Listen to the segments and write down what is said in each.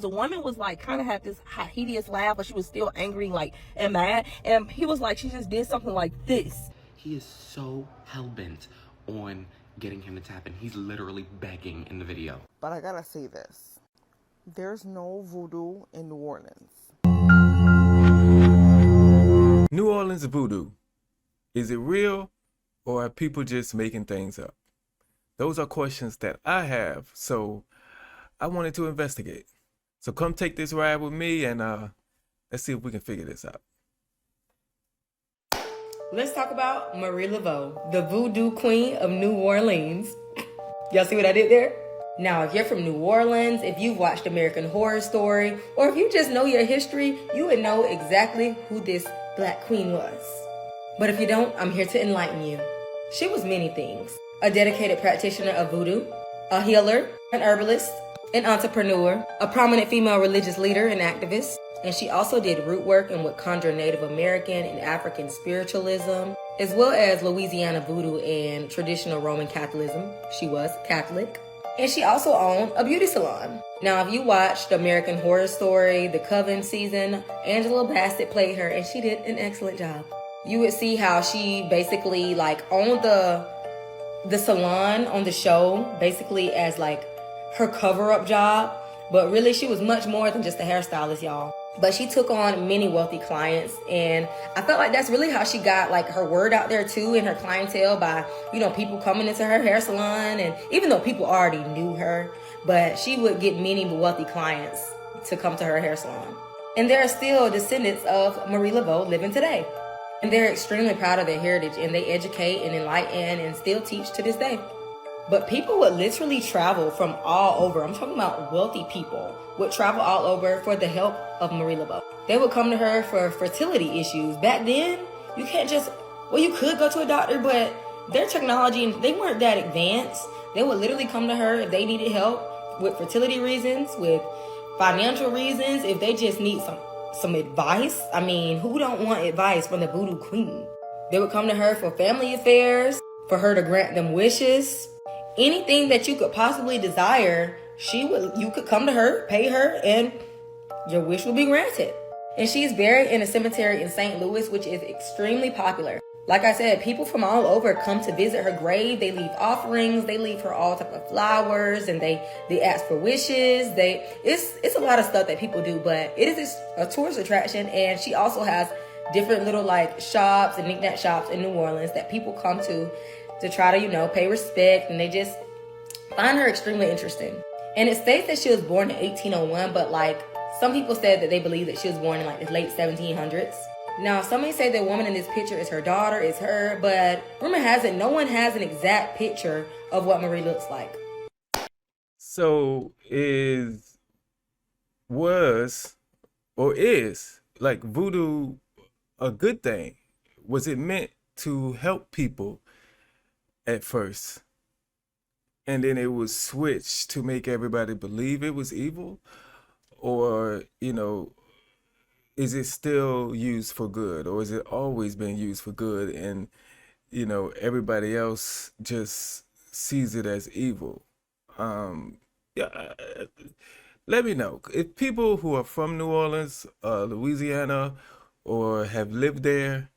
the woman was like kind of had this hideous laugh, but she was still angry, like, and mad. And he was like, she just did something like this. He is so hell-bent on getting him to tap in. He's literally begging in the video. But I gotta say this. There's no voodoo in New Orleans. New Orleans voodoo. Is it real, or are people just making things up? Those are questions that I have, so I wanted to investigate. So come take this ride with me, and let's see if we can figure this out. Let's talk about Marie Laveau, the voodoo queen of New Orleans. Y'all see what I did there? Now, if you're from New Orleans, if you've watched American Horror Story, or if you just know your history, you would know exactly who this Black queen was. But if you don't, I'm here to enlighten you. She was many things. A dedicated practitioner of voodoo, a healer, an herbalist, an entrepreneur, a prominent female religious leader and activist, and she also did root work and would conjure Native American and African spiritualism, as well as Louisiana voodoo and traditional Roman Catholicism. She was Catholic. And she also owned a beauty salon. Now, if you watched American Horror Story, the Coven season, Angela Bassett played her, and she did an excellent job. You would see how she basically like owned the salon on the show, basically as like her cover-up job. But really, she was much more than just a hairstylist, y'all. But she took on many wealthy clients, and I felt like that's really how she got like her word out there too, and her clientele by, you know, people coming into her hair salon. And even though people already knew her, but she would get many wealthy clients to come to her hair salon. And there are still descendants of Marie Laveau living today. And they're extremely proud of their heritage, and they educate and enlighten and still teach to this day. But people would literally travel from all over. I'm talking about wealthy people would travel all over for the help of Marie Laveau. They would come to her for fertility issues. Back then, you can't just, well, you could go to a doctor, but their technology, they weren't that advanced. They would literally come to her if they needed help with fertility reasons, with financial reasons, if they just need some advice. I mean, who don't want advice from the voodoo queen? They would come to her for family affairs, for her to grant them wishes. Anything that you could possibly desire, you could come to her, pay her, and your wish will be granted. And she's buried in a cemetery in St. Louis, which is extremely popular. Like I said, people from all over come to visit her grave. They leave offerings, they leave her all type of flowers, and they ask for wishes. It's a lot of stuff that people do, but it is a tourist attraction. And she also has different little like shops and knickknack shops in New Orleans that people come to try to, you know, pay respect, and they just find her extremely interesting. And it states that she was born in 1801, but like some people said that they believe that she was born in like the late 1700s. Now, some may say the woman in this picture is her daughter, is her, but rumor has it no one has an exact picture of what Marie looks like. So was like voodoo a good thing? Was it meant to help people at first, and then it was switched to make everybody believe it was evil? Or, you know, is it still used for good, or has it always been used for good, and, you know, everybody else just sees it as evil? Let me know if people who are from New Orleans, Louisiana, or have lived there.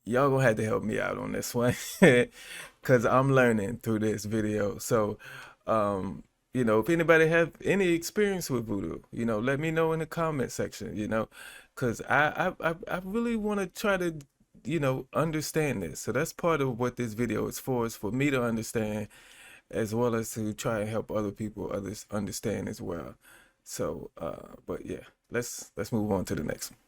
Y'all gonna have to help me out on this one, because I'm learning through this video. So, you know, if anybody have any experience with voodoo, you know, let me know in the comment section, you know, because I really want to try to, you know, understand this. So that's part of what this video is for me to understand, as well as to try and help other people understand as well. So, but yeah, let's move on to the next one.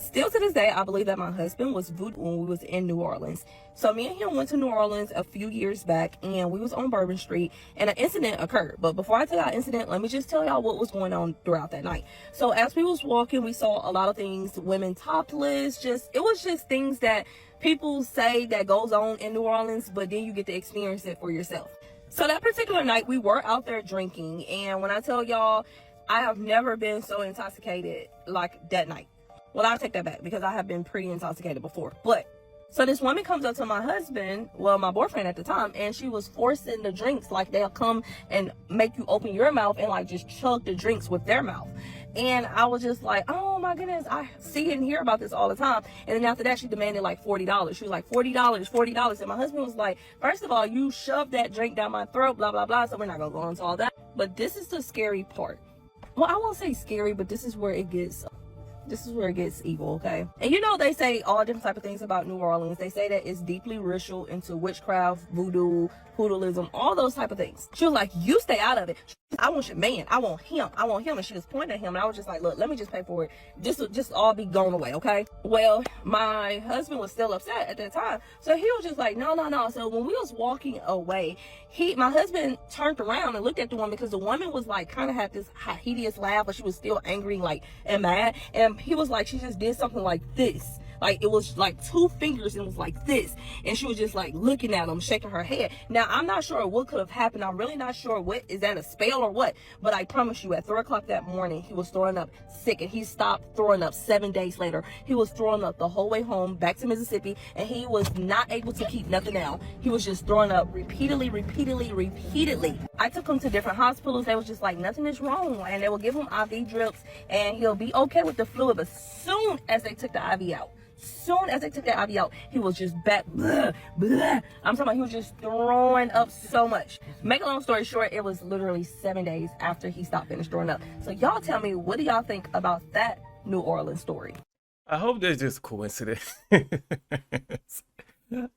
Still to this day, I believe that my husband was voodoo when we was in New Orleans. So me and him went to New Orleans a few years back, and we was on Bourbon Street, and an incident occurred. But before I tell y'all incident, let me just tell y'all what was going on throughout that night. So as we was walking, we saw a lot of things, women topless, it was just things that people say that goes on in New Orleans, but then you get to experience it for yourself. So that particular night, we were out there drinking, and when I tell y'all, I have never been so intoxicated like that night. Well, I'll take that back, because I have been pretty intoxicated before. But So this woman comes up to my husband, well, my boyfriend at the time, and she was forcing the drinks. Like, they'll come and make you open your mouth and like just chug the drinks with their mouth. And I was just like, oh my goodness, I see and hear about this all the time. And then after that, she demanded like $40. She was like, $40. And my husband was like, first of all, you shoved that drink down my throat, blah, blah, blah. So we're not going to go into all that. But this is the scary part. Well, I won't say scary, but this is where it gets evil, okay? And you know, they say all different type of things about New Orleans. They say that it's deeply ritual into witchcraft, voodoo, hoodooism, all those type of things. She was like, you stay out of it. I want your man. I want him. And she was pointing at him, and I was just like, look, let me just pay for it. This will just all be gone away, okay? Well, my husband was still upset at that time, so he was just like, no. So when we was walking away, my husband turned around and looked at the woman, because the woman was like, kind of had this hideous laugh, but she was still angry, like, and mad. And he was like, she just did something like this. Like, it was like 2 fingers and it was like this. And she was just like looking at him, shaking her head. Now, I'm not sure what could have happened. I'm really not sure what, is that a spell or what? But I promise you, at 3 o'clock that morning, he was throwing up sick, and he stopped throwing up 7 days later. He was throwing up the whole way home back to Mississippi, and he was not able to keep nothing down. He was just throwing up repeatedly. I took him to different hospitals. They was just like, nothing is wrong. And they will give him IV drips, and he'll be okay with the fluid. But soon as they took the IV out, he was just back. Blah, blah. I'm talking about, he was just throwing up so much. Make a long story short, it was literally 7 days after he stopped finished throwing up. So y'all tell me, what do y'all think about that New Orleans story? I hope that's just a coincidence. I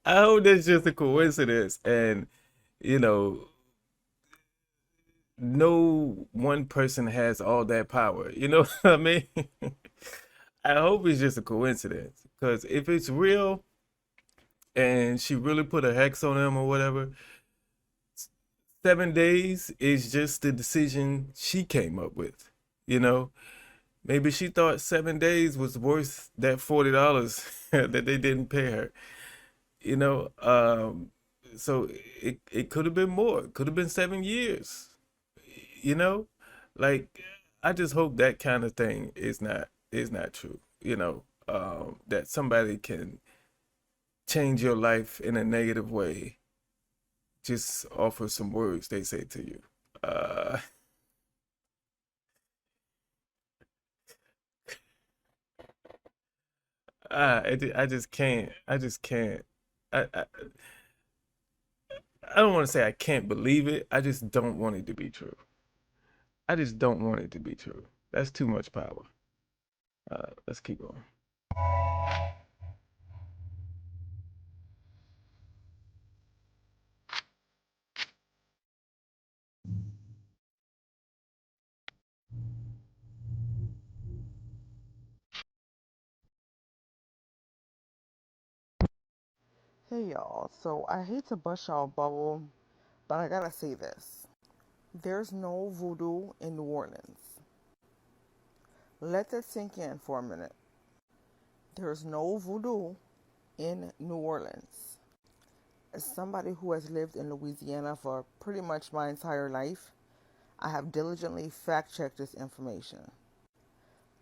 hope that's just a coincidence. And, you know, no one person has all that power. You know what I mean? I hope it's just a coincidence. Because if it's real and she really put a hex on him or whatever, 7 days is just the decision she came up with. You know, maybe she thought 7 days was worth that $40 that they didn't pay her. You know, so it could have been more. It could have been 7 years. You know, like, I just hope that kind of thing is not true. You know, that somebody can change your life in a negative way just off of some words they say to you. I just can't. I, I, I don't want to say I can't believe it. I just don't want it to be true. I just don't want it to be true. That's too much power. Let's keep going. Hey y'all, so I hate to bust y'all bubble, but I gotta say this. There's no voodoo in New Orleans. Let that sink in for a minute. There's no voodoo in New Orleans. As somebody who has lived in Louisiana for pretty much my entire life, I have diligently fact checked this information.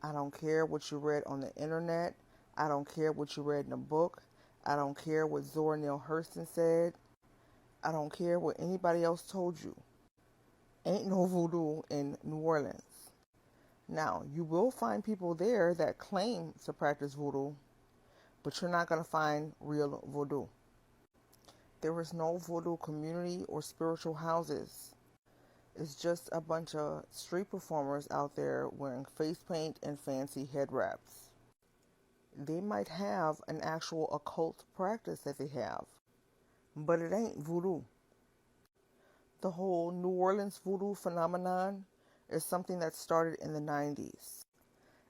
I don't care what you read on the internet. I don't care what you read in a book. I don't care what Zora Neale Hurston said. I don't care what anybody else told you. Ain't no voodoo in New Orleans. Now, you will find people there that claim to practice voodoo, but you're not going to find real voodoo. There is no voodoo community or spiritual houses. It's just a bunch of street performers out there wearing face paint and fancy head wraps. They might have an actual occult practice that they have, but it ain't voodoo. The whole New Orleans voodoo phenomenon is something that started in the 90s.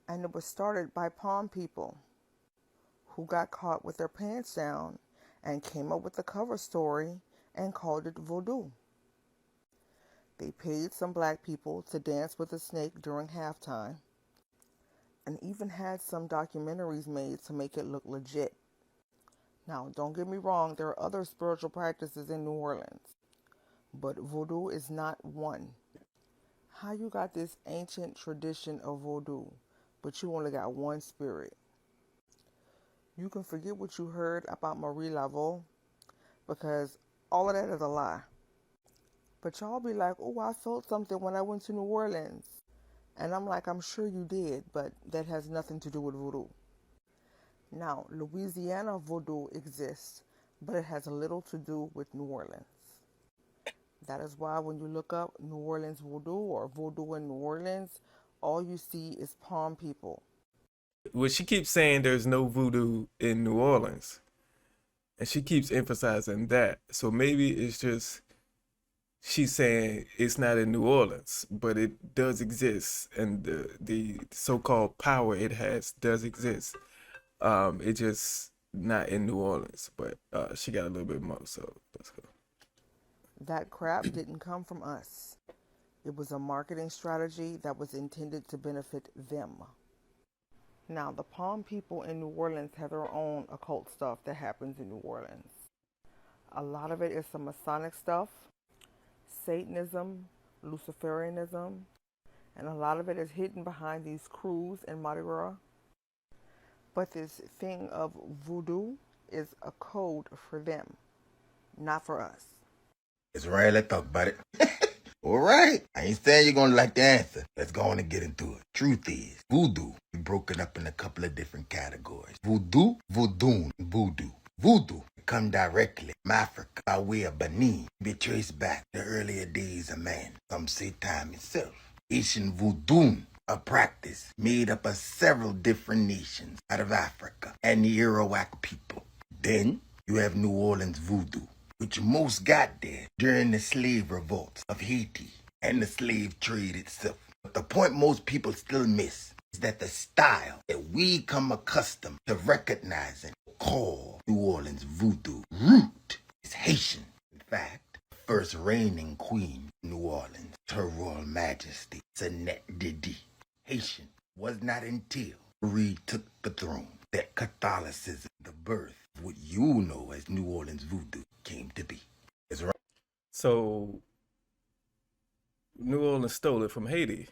And it was started by palm people who got caught with their pants down and came up with the cover story and called it voodoo. They paid some black people to dance with a snake during halftime and even had some documentaries made to make it look legit. Now, don't get me wrong, there are other spiritual practices in New Orleans, but voodoo is not one. How you got this ancient tradition of voodoo, but you only got one spirit? You can forget what you heard about Marie Laveau because all of that is a lie. But y'all be like, oh, I felt something when I went to New Orleans. And I'm like, I'm sure you did, but that has nothing to do with voodoo. Now, Louisiana voodoo exists, but it has little to do with New Orleans. That is why when you look up New Orleans voodoo or voodoo in New Orleans, all you see is palm people. Well, she keeps saying there's no voodoo in New Orleans, and she keeps emphasizing that. So maybe it's just she's saying it's not in New Orleans, but it does exist, and the so-called power it has does exist. It just not in New Orleans, but she got a little bit more, so let's go. That crap didn't come from us. It was a marketing strategy that was intended to benefit them. Now, the palm people in New Orleans have their own occult stuff that happens in New Orleans. A lot of it is some Masonic stuff, Satanism, Luciferianism, and a lot of it is hidden behind these crews and Mardi Gras. But this thing of voodoo is a code for them, not for us. It's right, let's talk about it. All right. I ain't saying you're going to like the answer. Let's go on and get into it. Truth is, voodoo is broken up in a couple of different categories. Voodoo, voodoo, voodoo. Voodoo come directly from Africa by way of Benin. Be traced back to earlier days of man. Some say time itself. Haitian voodoo, a practice made up of several different nations out of Africa and the Arawak people. Then you have New Orleans voodoo, which most got there during the slave revolts of Haiti and the slave trade itself. But the point most people still miss is that the style that we come accustomed to recognizing call New Orleans voodoo root is Haitian. In fact, the first reigning queen of New Orleans, Her Royal Majesty, Sanette Didi, Haitian, was not until Marie took the throne that Catholicism, the birth of what you know as New Orleans voodoo, came to be. It's right. So New Orleans stole it from Haiti,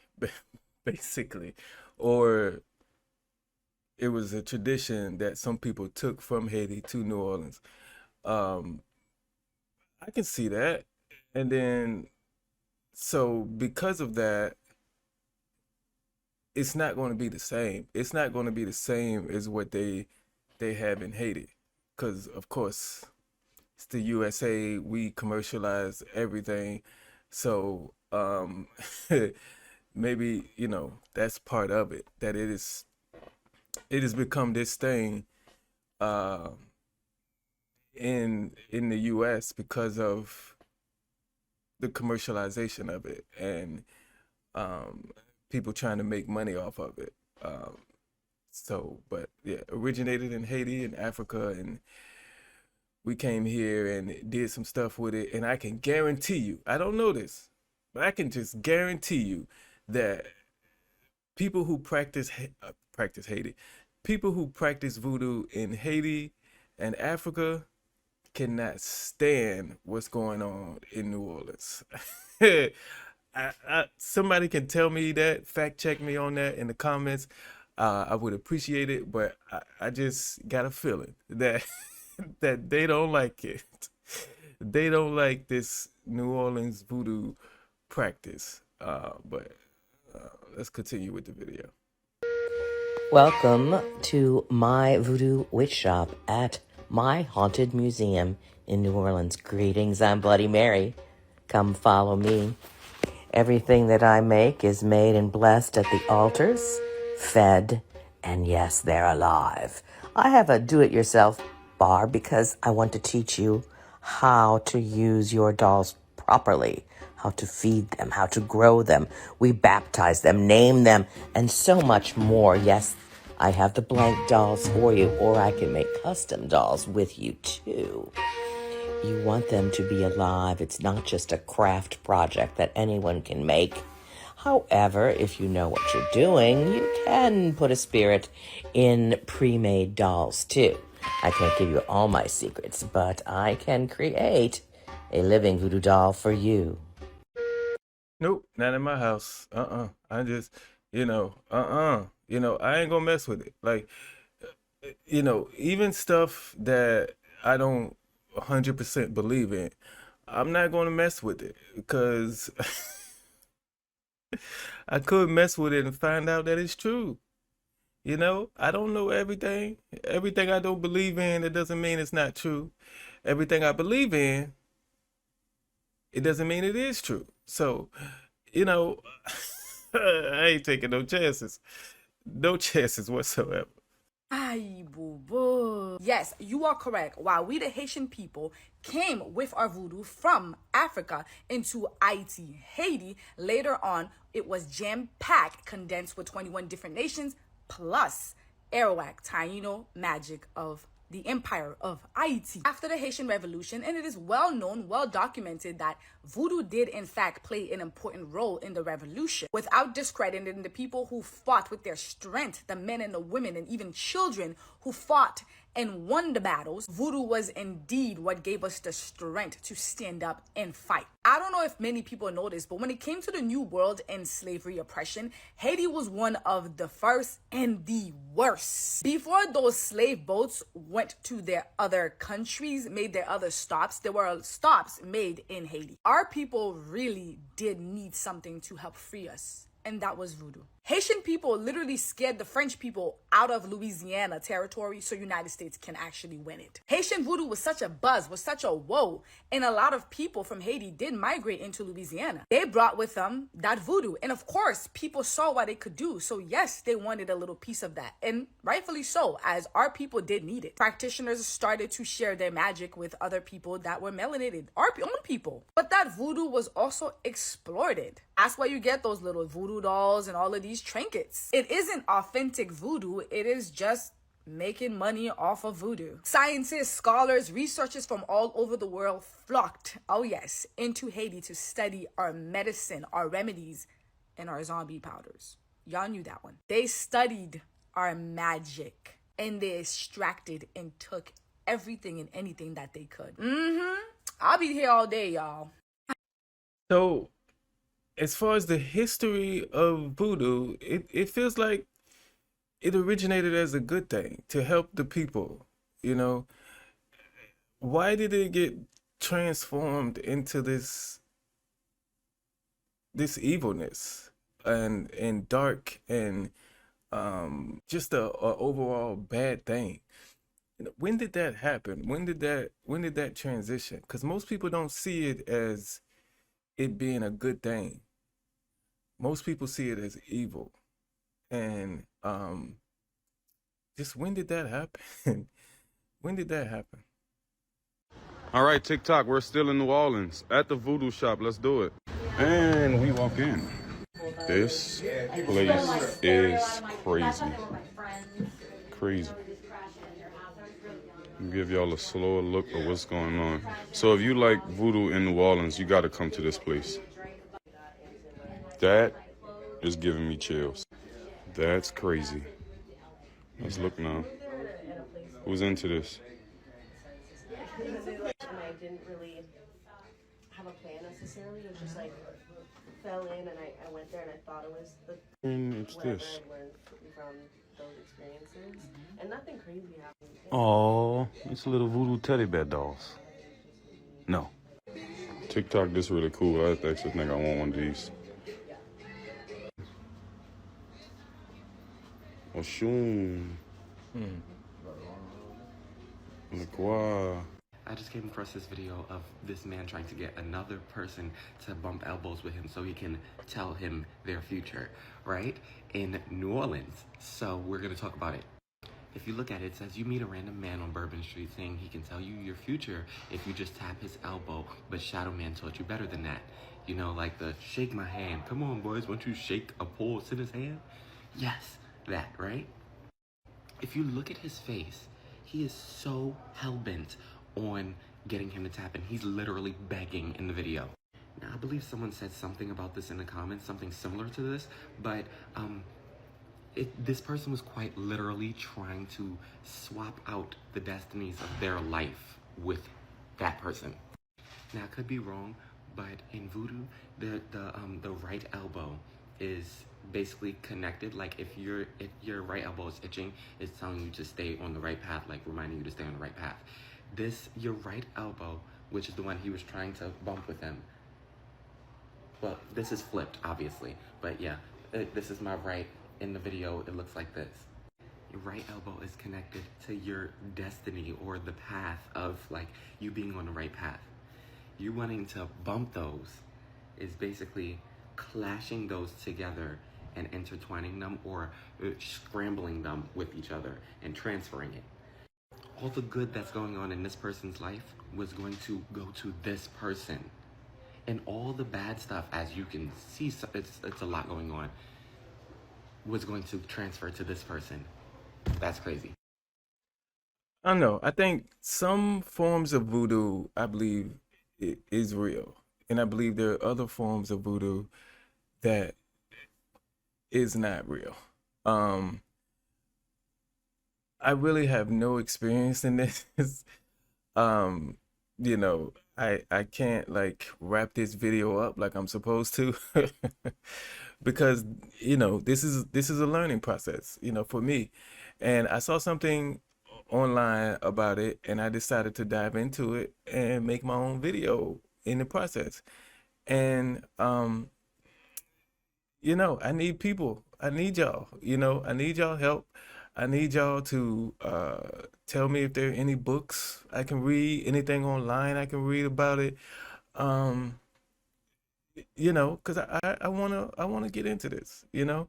basically, or it was a tradition that some people took from Haiti to New Orleans. Um, I can see that, and then so because of that, it's not going to be the same. It's not going to be the same as what they have in Haiti, because of course it's the USA. We commercialize everything, so maybe that's part of it. That it has become this thing uh, in the U.S. because of the commercialization of it and people trying to make money off of it. But yeah, originated in Haiti and Africa, and we came here and did some stuff with it. And I can guarantee you, I don't know this, but I can just guarantee you that people who practice Haiti, people who practice voodoo in Haiti and Africa cannot stand what's going on in New Orleans. Somebody can tell me that, fact check me on that in the comments. I would appreciate it, but I just got a feeling that that they don't like it. They don't like this New Orleans voodoo practice. But let's continue with the video. Welcome to my voodoo witch shop at my haunted museum in New Orleans. Greetings, I'm Bloody Mary. Come follow me. Everything that I make is made and blessed at the altars, fed, and yes, they're alive. I have a do-it-yourself bar because I want to teach you how to use your dolls properly, how to feed them, how to grow them. We baptize them, name them, and so much more. Yes, I have the blank dolls for you, or I can make custom dolls with you too. You want them to be alive. It's not just a craft project that anyone can make. However, if you know what you're doing, you can put a spirit in pre-made dolls too. I can't give you all my secrets, but I can create a living voodoo doll for you. Nope, not in my house. I just, I ain't gonna mess with it. Like, you know, even stuff that I don't 100% believe in, I'm not going to mess with it because I could mess with it and find out that it's true. You know, I don't know everything. Everything I don't believe in, it doesn't mean it's not true. Everything I believe in, it doesn't mean it is true. So, you know, I ain't taking no chances. No chances whatsoever. Ay, boo boo. Yes, you are correct. While we, the Haitian people, came with our voodoo from Africa into Haiti, later on, it was jam packed, condensed with 21 different nations, plus Arawak, Taino magic of the empire of Haiti. After the Haitian Revolution, and it is well known, well documented that voodoo did in fact play an important role in the revolution, without discrediting the people who fought with their strength, the men and the women and even children who fought and won the battles. Voodoo was indeed what gave us the strength to stand up and fight. I don't know if many people know this, but when it came to the New World and slavery oppression, Haiti was one of the first and the worst. Before those slave boats went to their other countries, made their other stops, there were stops made in Haiti. Our people really did need something to help free us, and that was voodoo. Haitian people literally scared the French people out of Louisiana territory so United States can actually win it. Haitian voodoo was such a buzz, was such a whoa, and a lot of people from Haiti did migrate into Louisiana. They brought with them that voodoo, and of course, people saw what it could do, so yes, they wanted a little piece of that, and rightfully so, as our people did need it. Practitioners started to share their magic with other people that were melanated, our own people. But that voodoo was also exploited. That's why you get those little voodoo dolls and all of these trinkets. It isn't authentic voodoo, it is just making money off of voodoo. Scientists, scholars, researchers from all over the world flocked, oh yes, into Haiti to study our medicine, our remedies, and our zombie powders. Y'all knew that one. They studied our magic and they extracted and took everything and anything that they could. I'll be here all day, y'all. So, as far as the history of voodoo, it feels like it originated as a good thing to help the people, you know. Why did it get transformed into this evilness and dark and just a overall bad thing? You know, when did that happen? When did that transition? Because most people don't see it as it being a good thing. Most people see it as evil. And just when did that happen? When did that happen? All right, TikTok, we're still in New Orleans at the voodoo shop. Let's do it. And we walk in. This place is crazy. Crazy. I'll give y'all a slower look at what's going on. So if you like voodoo in New Orleans, you got to come to this place. That is giving me chills. That's crazy. Let's look now. Who's into this? I didn't really have a plan necessarily. It was just like fell in, and I went there, and I thought it was the And it's whatever this. I learned from those experiences, and nothing crazy happened. Oh, it's little voodoo teddy bear dolls. No. TikTok, this really cool. I actually think I want one of these. Oshun. I just came across this video of this man trying to get another person to bump elbows with him so he can tell him their future, right? In New Orleans. So we're gonna talk about it. If you look at it, it says you meet a random man on Bourbon Street saying he can tell you your future if you just tap his elbow, but Shadow Man taught you better than that. You know, like the shake my hand. Come on, boys, won't you shake a pulse in his hand? Yes, that, right? If you look at his face, he is so hell-bent on getting him to tap, and he's literally begging in the video. Now, I believe someone said something about this in the comments, something similar to this, but this person was quite literally trying to swap out the destinies of their life with that person. Now, I could be wrong, but in voodoo, the right elbow is basically connected. Like if your right elbow is itching, it's telling you to stay on the right path, like reminding you to stay on the right path. Your right elbow, which is the one he was trying to bump with him. Well, this is flipped, obviously, but yeah, this is my right. In the video, it looks like this. Your right elbow is connected to your destiny, or the path of like you being on the right path. You wanting to bump those is basically clashing those together and intertwining them, or scrambling them with each other and transferring it. All the good that's going on in this person's life was going to go to this person. And all the bad stuff, as you can see, it's a lot going on, was going to transfer to this person. That's crazy. I don't know. I think some forms of voodoo, I believe, is real. And I believe there are other forms of voodoo that is not real. I really have no experience in this. um, I can't like wrap this video up like I'm supposed to because this is a learning process, for me. And I saw something online about it and I decided to dive into it and make my own video in the process. And I need people. I need y'all. I need y'all help. I need y'all to tell me if there are any books I can read, anything online I can read about it. Um, because I wanna get into this, and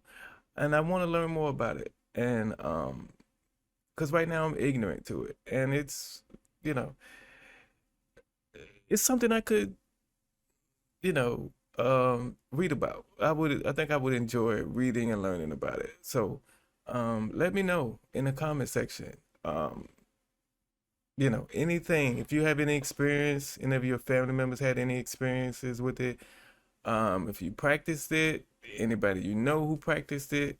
I want to learn more about it. And because right now I'm ignorant to it, and you know, it's something I could, read about. I think I would enjoy reading and learning about it. So, let me know in the comment section. Anything, if you have any experience, any of your family members had any experiences with it, if you practiced it, anybody you know who practiced it,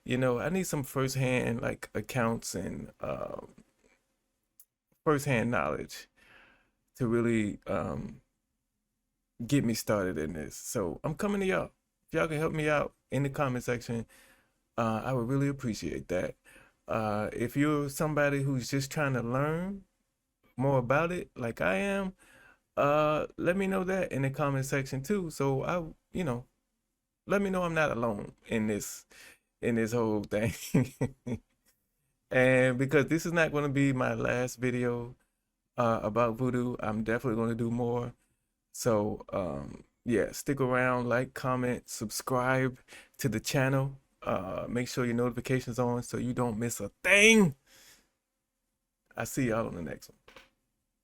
I need some firsthand like accounts and firsthand knowledge to really get me started in this. So I'm coming to y'all. If y'all can help me out in the comment section, I would really appreciate that. If you're somebody who's just trying to learn more about it, like I am, let me know that in the comment section too. So let me know I'm not alone in this whole thing. And because this is not going to be my last video about voodoo, I'm definitely going to do more. So yeah, stick around, like, comment, subscribe to the channel. Make sure your notifications on so you don't miss a thing. I see y'all on the next one.